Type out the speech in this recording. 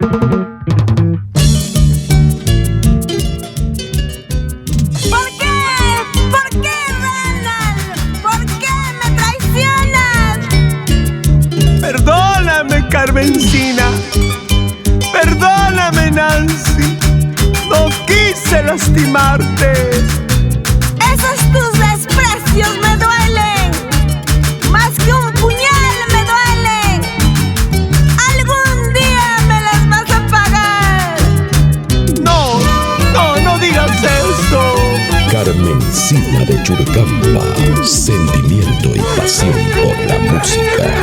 ¿Por qué? ¿Por qué, Ronald? ¿Por qué me traicionas? Perdóname, Carmencina. Perdóname, Nancy. No quise lastimarte. Esos tus desprecios me duelen. Más que un puñal me duelen. Algún día me las vas a pagar. No digas eso. Carmencina de Churcampa, sentimiento y pasión por la música.